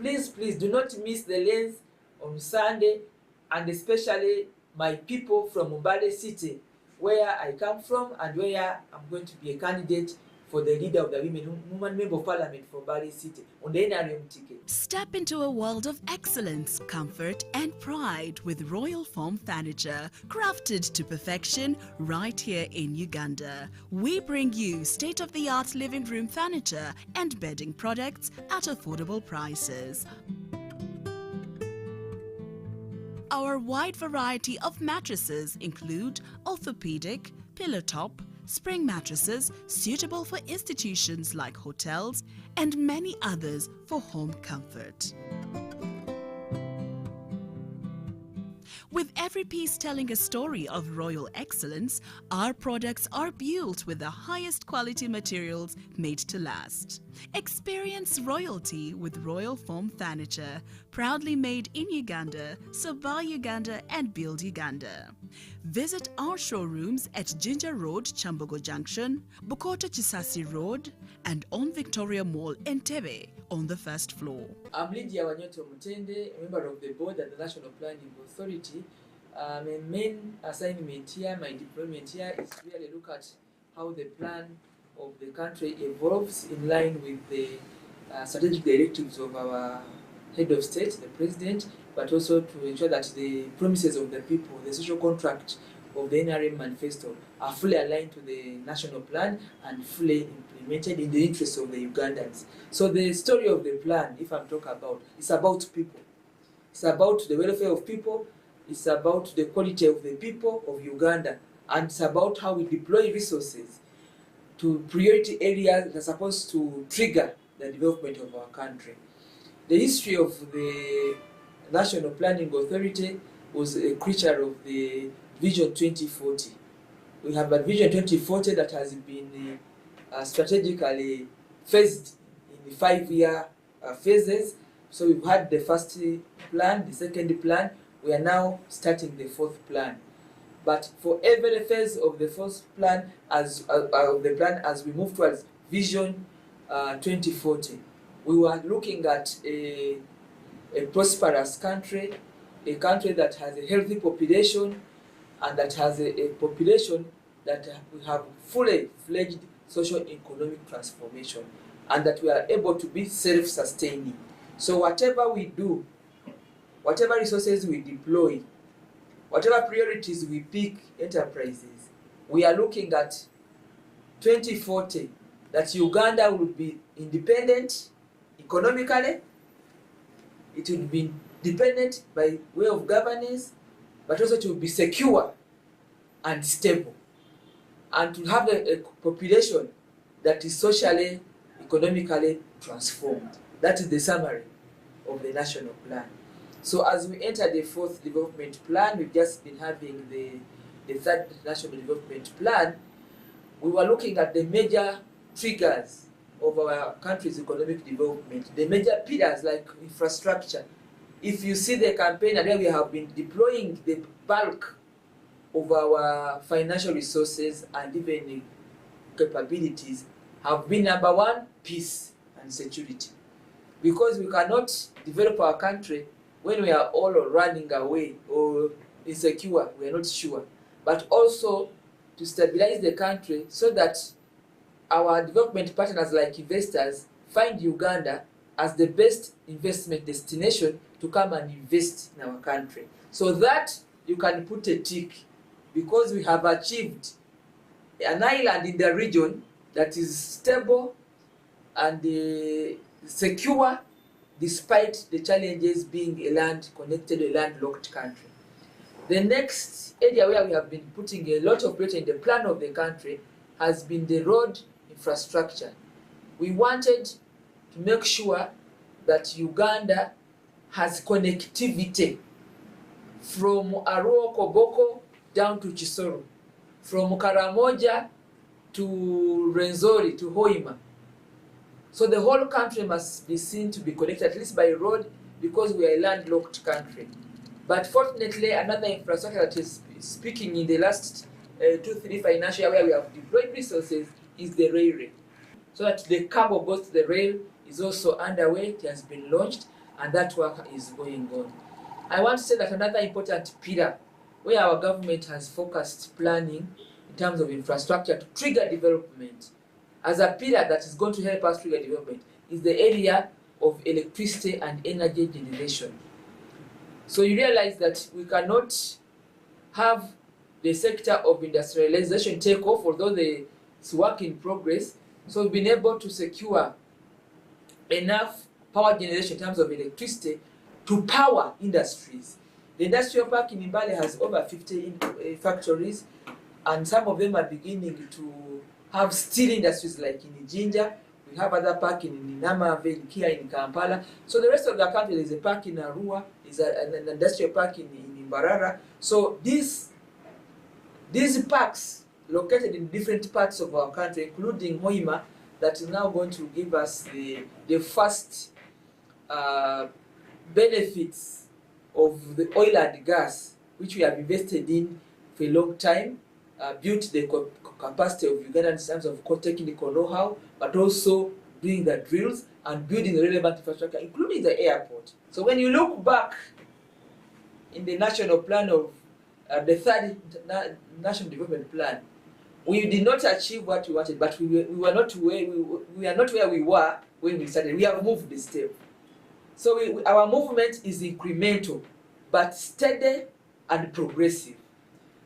please do not miss the lanes on Sunday, and especially my people from Mbale City, where I come from and where I'm going to be a candidate for the leader of the woman member of parliament for Mbale City on the NRM ticket. Step into a world of excellence, comfort and pride with Royal Foam Furniture, crafted to perfection right here in Uganda. We bring you state-of-the-art living room furniture and bedding products at affordable prices. Our wide variety of mattresses include orthopedic, pillow top, spring mattresses suitable for institutions like hotels, and many others for home comfort. With every piece telling a story of royal excellence, our products are built with the highest quality materials made to last. Experience royalty with Royal Foam Furniture, proudly made in Uganda, so buy Uganda and build Uganda. Visit our showrooms at Ginger Road, Chambogo Junction, Bukoto Chisasi Road, and on Victoria Mall, Entebbe, on the first floor. I'm Lydia Wanyoto Mutende, a member of the board at the National Planning Authority. My main assignment here, my deployment here, is to really look at how the plan of the country evolves in line with the strategic directives of our head of state, the president, but also to ensure that the promises of the people, the social contract of the NRM manifesto, are fully aligned to the national plan and fully implemented in the interests of the Ugandans. So the story of the plan, if I'm talking about, it's about people. It's about the welfare of people, it's about the quality of the people of Uganda, and it's about how we deploy resources to priority areas that are supposed to trigger the development of our country. The history of the National Planning Authority was a creature of the Vision 2040. We have a Vision 2040 that has been strategically phased in the 5-year phases. So we've had the first plan, the second plan. We are now starting the fourth plan. But for every phase of the fourth plan, as we move towards Vision 2040, we were looking at a prosperous country, a country that has a healthy population, and that has a population that we have fully fledged socio-economic transformation, and that we are able to be self-sustaining. So whatever we do, whatever resources we deploy, whatever priorities we pick enterprises, we are looking at 2040, that Uganda will be independent economically, it will be dependent by way of governance, but also to be secure and stable, and to have a population that is socially, economically transformed. That is the summary of the national plan. So as we enter the fourth development plan, we've just been having the third national development plan. We were looking at the major triggers of our country's economic development, the major pillars like infrastructure. If you see the campaign, and where we have been deploying the bulk of our financial resources and even capabilities, have been number one, peace and security. Because we cannot develop our country when we are all running away or insecure, we are not sure. But also to stabilize the country so that our development partners like investors find Uganda as the best investment destination to come and invest in our country. So that you can put a tick, because we have achieved an island in the region that is stable and secure, despite the challenges being a land-connected, a landlocked country. The next area where we have been putting a lot of pressure in the plan of the country has been the road infrastructure. We wanted to make sure that Uganda has connectivity from Arua Koboko down to Chisoro, from Karamoja to Renzori to Hoima. So the whole country must be seen to be connected, at least by road, because we are a landlocked country. But fortunately, another infrastructure that is speaking in the last 2-3 financial year where we have deployed resources is the railway. So that the cargo goes to the rail is also underway, it has been launched, and that work is going on. I want to say that another important pillar where our government has focused planning in terms of infrastructure to trigger development as a pillar that is going to help us trigger development is the area of electricity and energy generation. So you realize that we cannot have the sector of industrialization take off, although it's work in progress. So we've been able to secure enough power generation in terms of electricity to power industries. The industrial park in Mbale has over 50 factories, and some of them are beginning to have steel industries like in Jinja. We have other park in Namave, here in Kampala. So the rest of the country, there's a park in Arua, there's an industrial park in Mbarara. So these parks located in different parts of our country, including Hoima, that is now going to give us the first benefits of the oil and gas, which we have invested in for a long time, built the capacity of Uganda in terms of technical know-how, but also doing the drills and building the relevant infrastructure, including the airport. So when you look back in the national plan of the third national development plan, we did not achieve what we wanted, but we are not where we were when we started. We have moved the step. So our movement is incremental, but steady and progressive.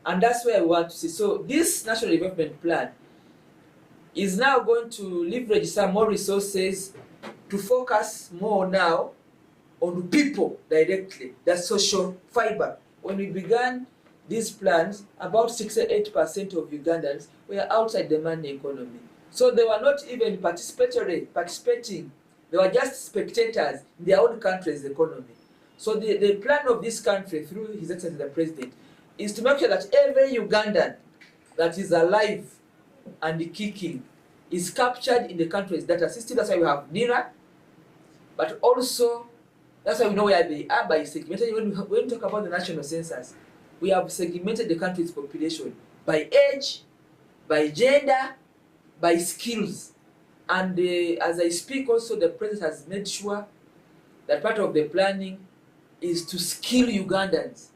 And that's where we want to see. So this national development plan is now going to leverage some more resources to focus more now on people directly, the social fiber. When we began these plans, about 68% of Ugandans were outside the money economy. So they were not even participating. They were just spectators in their own country's economy. So the plan of this country, through His Excellency the President, is to make sure that every Ugandan that is alive and kicking is captured in the country's data system. That's why we have NIRA, but also that's why we know where they are by segmented. When we talk about the national census, we have segmented the country's population by age, by gender, by skills. And as I speak also, the President has made sure that part of the planning is to skill Ugandans.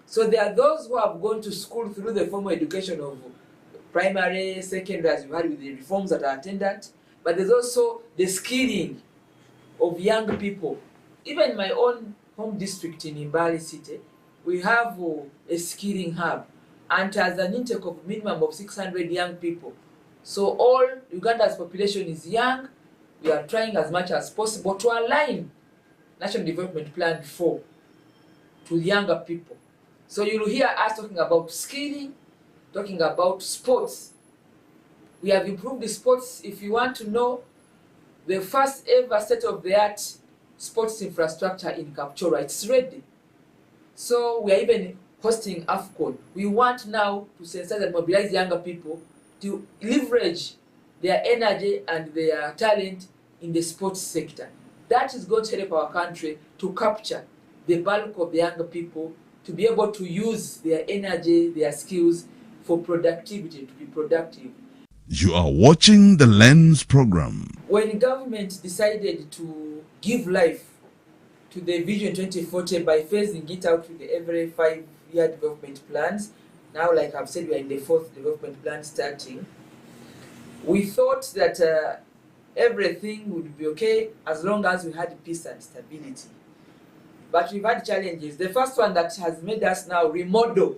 So there are those who have gone to school through the formal education of primary, secondary, as you had with the reforms that are attendant, but there's also the skilling of young people. Even in my own home district in Mbale City, we have a skilling hub, and has an intake of minimum of 600 young people. So all Uganda's population is young. We are trying as much as possible to align National Development Plan 4 to younger people. So you'll hear us talking about skilling, talking about sports. We have improved the sports. If you want to know, the first ever state-of-the-art sports infrastructure in Kapchorwa, it's ready. So we are even hosting AFCON. We want now to sensitize and mobilize younger people to leverage their energy and their talent in the sports sector. That is going to help our country to capture the bulk of the younger people, to be able to use their energy, their skills for productivity, to be productive. You are watching the Lens program. When government decided to give life to the Vision 2040 by phasing it out with every 5-year development plans, now like I've said, we are in the 4th development plan starting, we thought that everything would be okay as long as we had peace and stability. But we've had challenges. The first one that has made us now remodel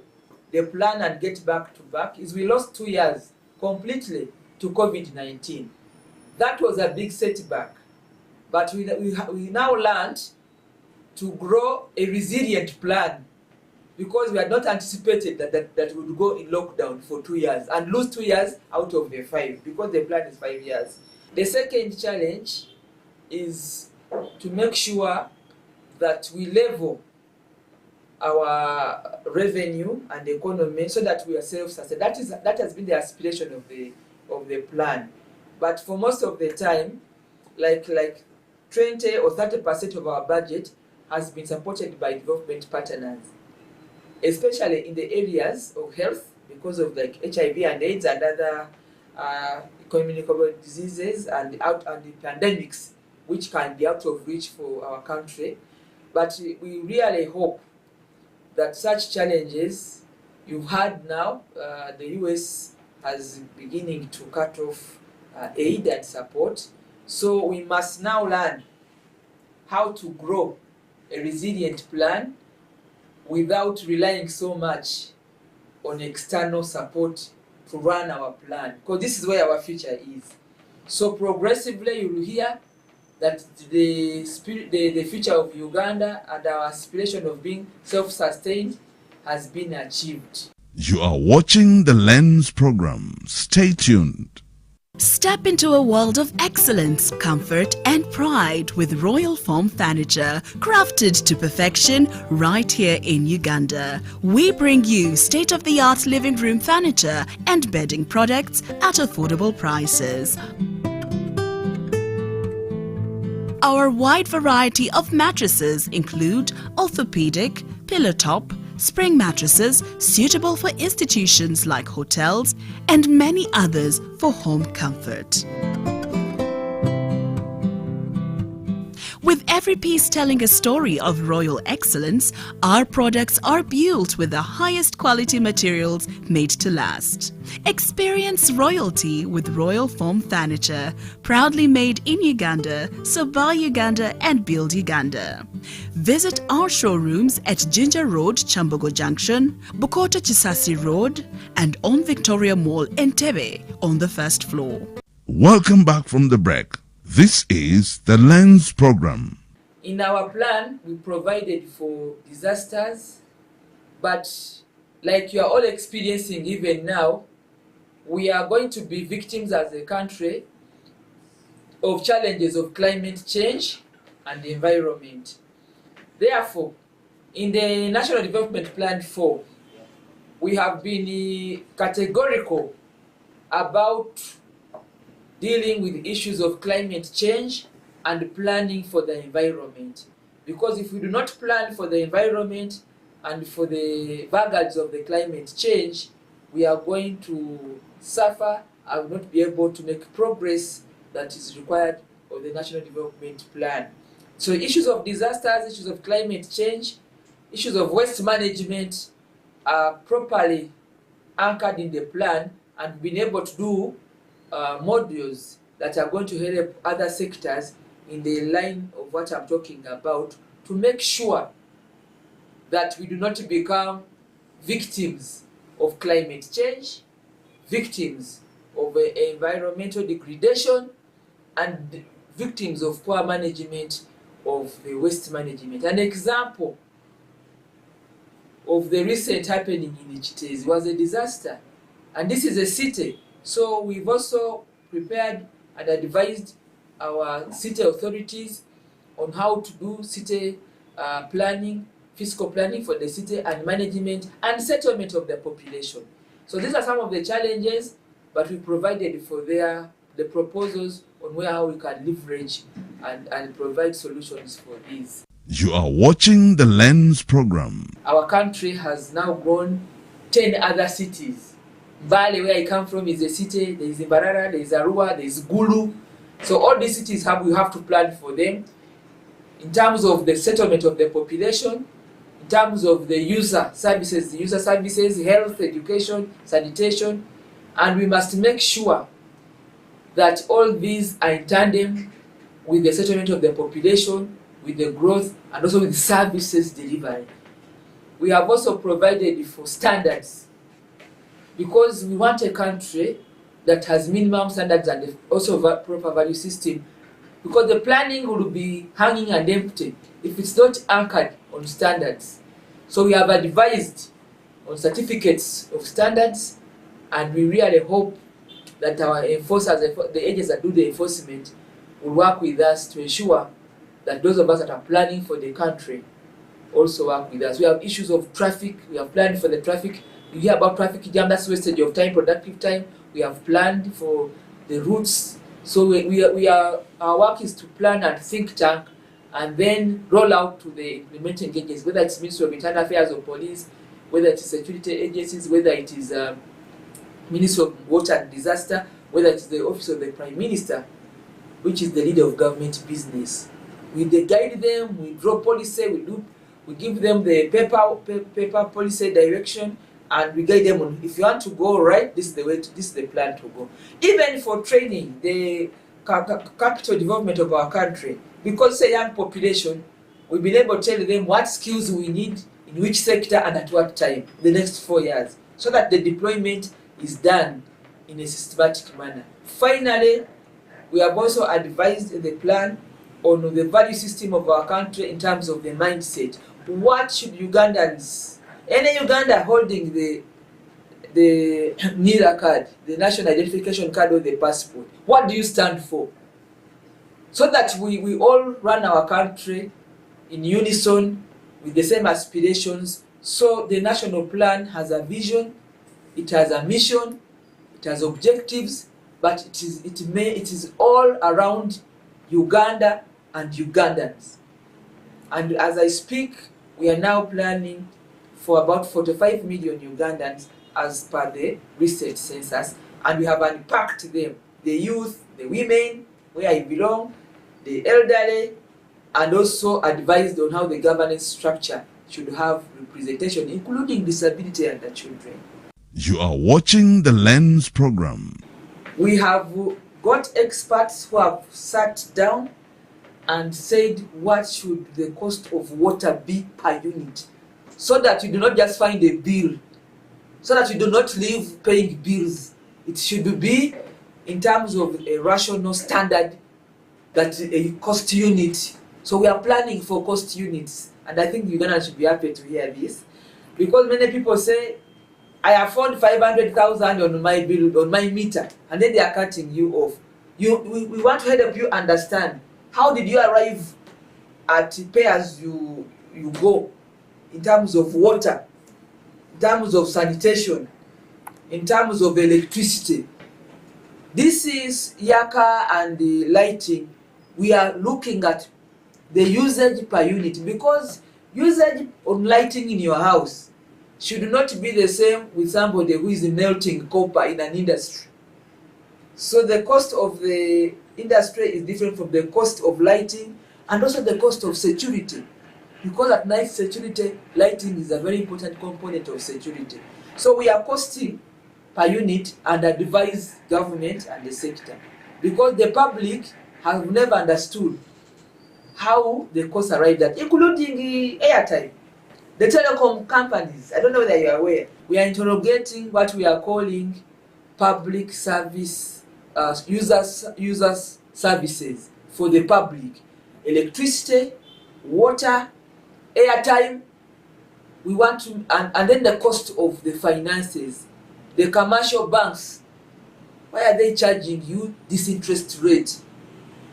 the plan and get back to back is we lost 2 years completely to COVID-19. That was a big setback. But we now learned to grow a resilient plan, because we had not anticipated that we would go in lockdown for 2 years and lose 2 years out of the 5, because the plan is 5 years. The second challenge is to make sure that we level our revenue and economy so that we are self-sustained. That has been the aspiration of the plan. But for most of the time, like 20 or 30% of our budget has been supported by development partners, especially in the areas of health, because of like HIV and AIDS and other communicable diseases and the pandemics. which can be out of reach for our country. But we really hope that such challenges you've had now, the US has beginning to cut off aid and support. So we must now learn how to grow a resilient plan without relying so much on external support to run our plan, because this is where our future is. So progressively you will hear that the future of Uganda and our aspiration of being self-sustained has been achieved. You are watching the Lens program. Stay tuned. Step into a world of excellence, comfort and pride with Royal Foam Furniture, crafted to perfection right here in Uganda. We bring you state-of-the-art living room furniture and bedding products at affordable prices. Our wide variety of mattresses include orthopedic, pillow top, spring mattresses suitable for institutions like hotels, and many others for home comfort. With every piece telling a story of royal excellence, our products are built with the highest quality materials made to last. Experience royalty with Royal Foam Furniture, proudly made in Uganda, so buy Uganda and build Uganda. Visit our showrooms at Ginger Road, Chambogo Junction, Bukoto Chisasi Road, and on Victoria Mall, Entebbe, on the first floor. Welcome back from the break. This is the Lens program. In our plan, we provided for disasters, but like you are all experiencing even now, we are going to be victims as a country of challenges of climate change and the environment. Therefore, in the National Development Plan 4, we have been categorical about dealing with issues of climate change and planning for the environment. Because if we do not plan for the environment and for the vanguards of the climate change, we are going to suffer and not be able to make progress that is required of the National Development Plan. So issues of disasters, issues of climate change, issues of waste management are properly anchored in the plan and being able to do modules that are going to help other sectors in the line of what I'm talking about, to make sure that we do not become victims of climate change, victims of environmental degradation, and victims of poor management of the waste management. An example of the recent happening in Ichitezi was a disaster, and this is a city. So we've also prepared and advised our city authorities on how to do city planning, fiscal planning for the city, and management and settlement of the population. So these are some of the challenges, but we provided for the proposals on how we can leverage and provide solutions for these. You are watching the Lens program. Our country has now grown 10 other cities. Mbale, where I come from, is a city. There is Mbarara, there is Arua, there is Gulu. So all these cities we have to plan for them in terms of the settlement of the population, in terms of the user services, health, education, sanitation, and we must make sure that all these are in tandem with the settlement of the population, with the growth, and also with services delivery. We have also provided for standards, because we want a country that has minimum standards and also a proper value system, because the planning will be hanging and empty if it's not anchored on standards. So we have advised on certificates of standards, and we really hope that our enforcers, the agents that do the enforcement, will work with us to ensure that those of us that are planning for the country also work with us. We have issues of traffic. We have planned for the traffic. You hear about traffic jam, that's wastage of time, productive time. We have planned for the routes. So our work is to plan and think tank and then roll out to the implementing agencies, whether it's Ministry of Internal Affairs or Police, whether it is security agencies, whether it is Ministry of Water and Disaster, whether it is the Office of the Prime Minister, which is the leader of government business. We guide them, we draw policy, we give them the paper policy direction, and we guide them on, if you want to go right, this is the plan to go. Even for training, the capital development of our country, because it's a young population, we've been able to tell them what skills we need in which sector and at what time, the next 4 years, so that the deployment is done in a systematic manner. Finally, we have also advised the plan on the value system of our country in terms of the mindset. What should Ugandans, any Uganda holding the NIRA card, the National Identification Card or the passport, what do you stand for? So that we all run our country in unison with the same aspirations. So the national plan has a vision, it has a mission, it has objectives, but it is all around Uganda and Ugandans. And as I speak, we are now planning for about 45 million Ugandans as per the recent census, and we have unpacked them, the youth, the women, where I belong, the elderly, and also advised on how the governance structure should have representation, including disability and the children. You are watching the Lens program. We have got experts who have sat down and said what should the cost of water be per unit, so that you do not just find a bill, so that you do not live paying bills. It should be in terms of a rational standard, that a cost unit. So we are planning for cost units, and I think Uganda should be happy to hear this, because many people say, I afford 500,000 on my bill, on my meter, and then they are cutting you off. We want to help you understand, how did you arrive at pay as you go, in terms of water, in terms of sanitation, in terms of electricity. This is Yaka and the lighting. We are looking at the usage per unit, because usage on lighting in your house should not be the same with somebody who is melting copper in an industry. So the cost of the industry is different from the cost of lighting, and also the cost of security, because at night security, lighting is a very important component of security. So we are costing per unit and advise government and the sector, because the public have never understood how the costs arrived at, including the airtime. The telecom companies, I don't know whether you are aware, we are interrogating what we are calling public service, users services for the public. Electricity, water, airtime. We want to, and then the cost of the finances. The commercial banks, why are they charging you this interest rate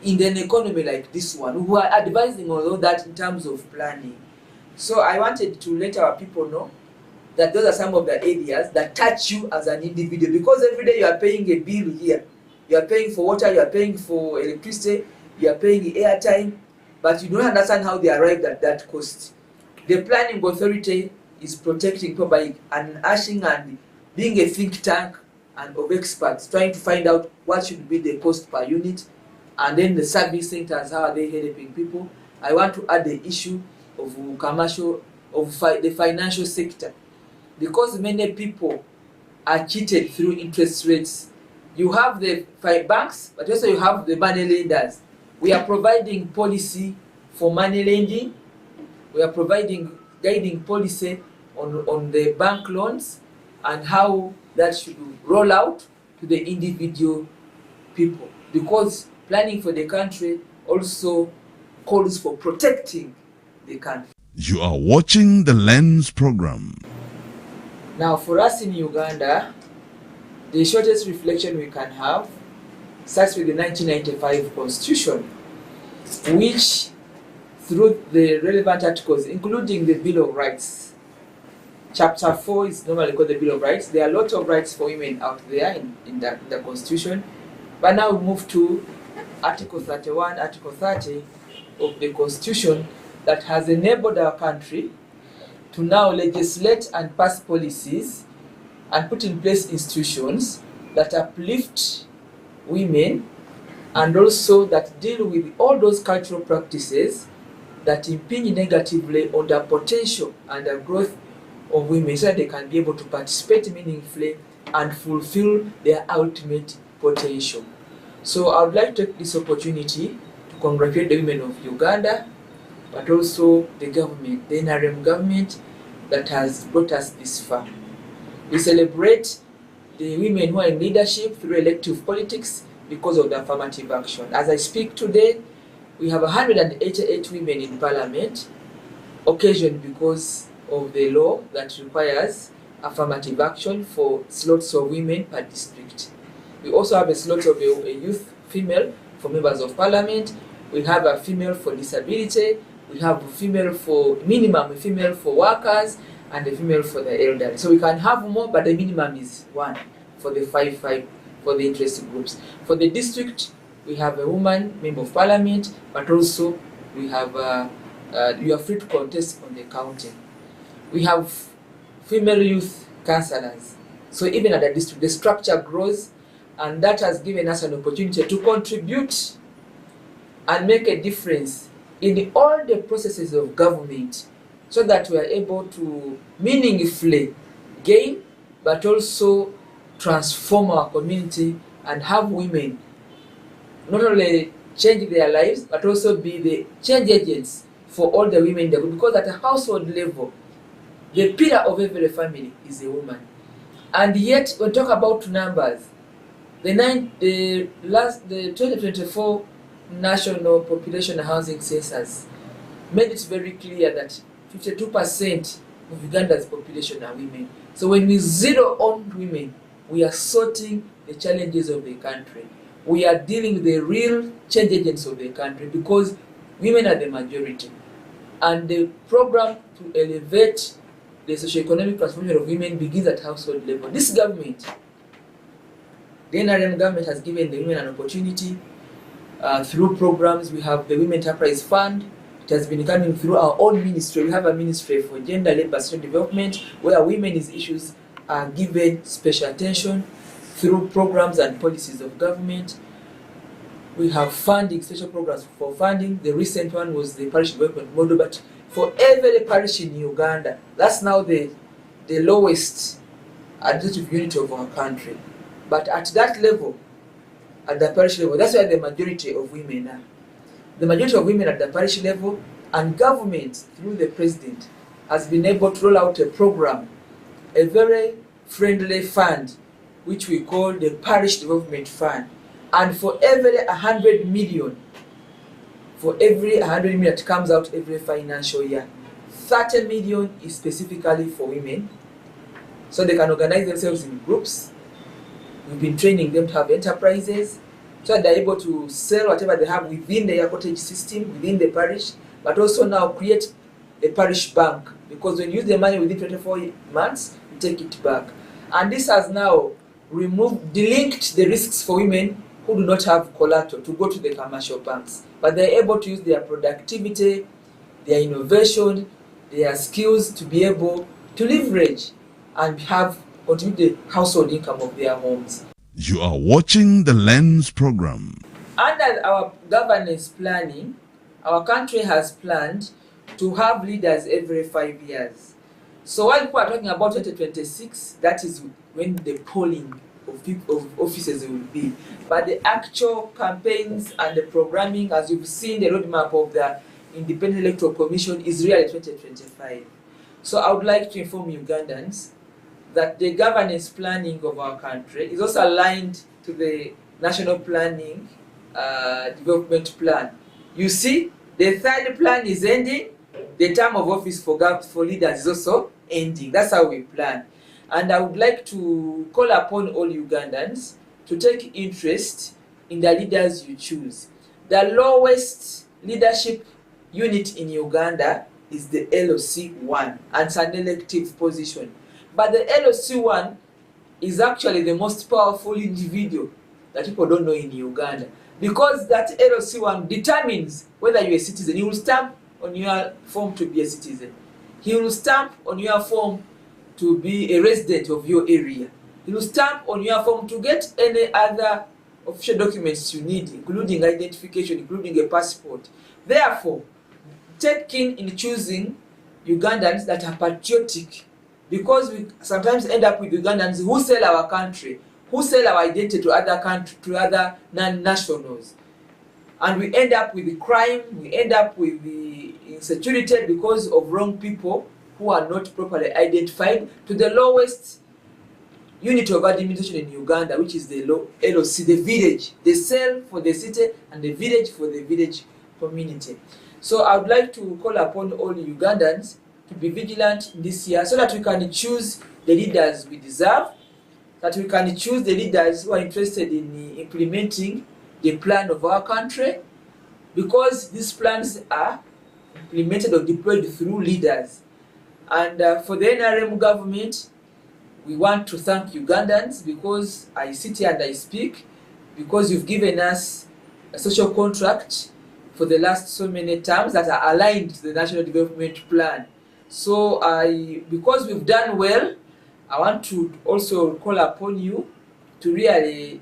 in an economy like this one? We are advising all of that in terms of planning. So I wanted to let our people know that those are some of the areas that touch you as an individual, because every day you are paying a bill here. You are paying for water, you are paying for electricity, you are paying the airtime, but you don't understand how they arrived at that cost. The planning authority is protecting public and ushering and being a think tank and of experts, trying to find out what should be the cost per unit, and then the service centers, how are they helping people. I want to add the issue of commercial, of the financial sector, because many people are cheated through interest rates. You have the banks, but also you have the money lenders. We are providing policy for money lending. We are providing guiding policy on the bank loans and how that should roll out to the individual people, because planning for the country also calls for protecting the country. You are watching the Lens program. Now, for us in Uganda, the shortest reflection we can have starts with the 1995 Constitution, which, through the relevant articles, including the Bill of Rights, Chapter 4 is normally called the Bill of Rights. There are a lot of rights for women out there in the Constitution. But now we move to Article 31, Article 30 of the Constitution, that has enabled our country to now legislate and pass policies and put in place institutions that uplift women and also that deal with all those cultural practices that impinge negatively on the potential and the growth of women, so that they can be able to participate meaningfully and fulfill their ultimate potential. So I would like to take this opportunity to congratulate the women of Uganda, but also the government, the NRM government, that has brought us this far. We celebrate the women who are in leadership through elective politics because of the affirmative action. As I speak today, we have 188 women in parliament, occasioned because of the law that requires affirmative action for slots of women per district. We also have a slot of a youth female for members of parliament. We have a female for disability. We have a female for minimum, a female for workers, and a female for the elderly. So we can have more, but the minimum is 1 for the 5 for the interest groups. For the district, we have a woman member of parliament, but also we have you are free to contest on the counting. We have female youth councillors. So even at the district, the structure grows, and that has given us an opportunity to contribute and make a difference in all the processes of government, so that we are able to meaningfully gain, but also transform our community and have women not only change their lives, but also be the change agents for all the women in the group. Because at a household level, the pillar of every family is a woman. And yet, when we talk about numbers, the 2024 National Population Housing Census made it very clear that 52% of Uganda's population are women. So when we zero on women, we are sorting the challenges of the country. We are dealing with the real change agents of the country, because women are the majority. And the program to elevate the socio-economic transformation of women begins at household level. This government, the NRM government, has given the women an opportunity through programs. We have the Women Enterprise Fund. It has been coming through our own ministry. We have a ministry for gender, labor, social development, where women's issues are given special attention through programs and policies of government. We have funding, special programs for funding. The recent one was the parish development model, but for every parish in Uganda, that's now the lowest administrative unit of our country. But at that level, at the parish level, that's where the majority of women are. The majority of women at the parish level, and government, through the president, has been able to roll out a program, a very friendly fund, which we call the Parish Development Fund. And for every 100 million, that comes out every financial year, 30 million is specifically for women, so they can organize themselves in groups. We've been training them to have enterprises, so that they're able to sell whatever they have within their cottage system, within the parish, but also now create a parish bank, because when you use the money within 24 months, you take it back. And this has now delinked the risks for women who do not have collateral to go to the commercial banks, but they're able to use their productivity, their innovation, their skills to be able to leverage and contribute the household income of their homes. You are watching the Lens program. Under our governance planning, our country has planned to have leaders every 5 years. So while people are talking about 2026, that is when the polling of offices will be. But the actual campaigns and the programming, as you've seen the roadmap of the Independent Electoral Commission, is really 2025. So I would like to inform Ugandans that the governance planning of our country is also aligned to the National Planning Development Plan. You see, the third plan is ending, the term of office for leaders is also ending. That's how we plan. And I would like to call upon all Ugandans to take interest in the leaders you choose. The lowest leadership unit in Uganda is the LOC1, and it's an elective position. But the LOC1 is actually the most powerful individual that people don't know in Uganda, because that LOC1 determines whether you're a citizen. He will stamp on your form to be a citizen. He will stamp on your form to be a resident of your area. He will stamp on your form to get any other official documents you need, including identification, including a passport. Therefore, take keen in choosing Ugandans that are patriotic, because we sometimes end up with Ugandans who sell our country, who sell our identity to other non-nationals. And we end up with the crime, we end up with the insecurity because of wrong people who are not properly identified to the lowest unit of administration in Uganda, which is the LOC, the village. They sell for the city and the village for the village community. So I would like to call upon all Ugandans to be vigilant this year so that we can choose the leaders we deserve, that we can choose the leaders who are interested in implementing the plan of our country, because these plans are implemented or deployed through leaders. And for the NRM government, we want to thank Ugandans, because I sit here and I speak, because you've given us a social contract for the last so many terms that are aligned to the National Development Plan. So because we've done well, I want to also call upon you to really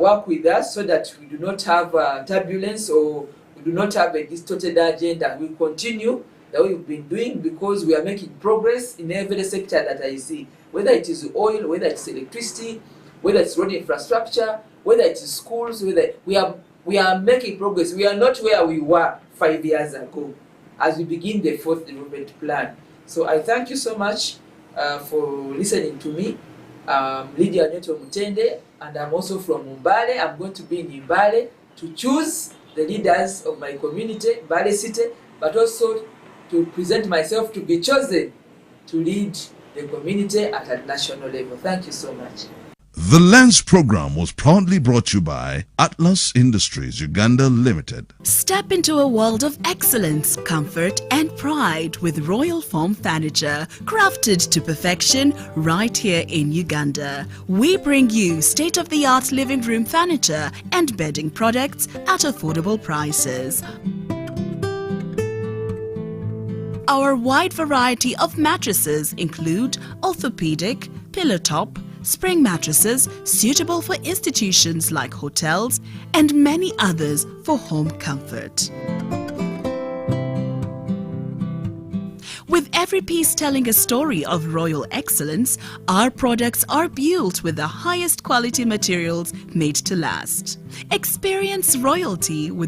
work with us so that we do not have turbulence, or we do not have a distorted agenda. We continue the way we've been doing, because we are making progress in every sector that I see, whether it is oil, whether it's electricity, whether it's road infrastructure, whether it is schools, whether we are making progress. We are not where we were 5 years ago as we begin the 4th development plan. So I thank you so much for listening to me. Lydia Neto Mutende, and I'm also from Mbale. I'm going to be in Mbale to choose the leaders of my community, Mbale City, but also to present myself to be chosen to lead the community at a national level. Thank you so much. The Lens program was proudly brought to you by Atlas Industries Uganda Limited. Step into a world of excellence, comfort and pride with Royal Foam Furniture, crafted to perfection right here in Uganda. We bring you state-of-the-art living room furniture and bedding products at affordable prices. Our wide variety of mattresses include orthopedic, pillow top, spring mattresses suitable for institutions like hotels, and many others for home comfort. With every piece telling a story of royal excellence, our products are built with the highest quality materials made to last. Experience royalty with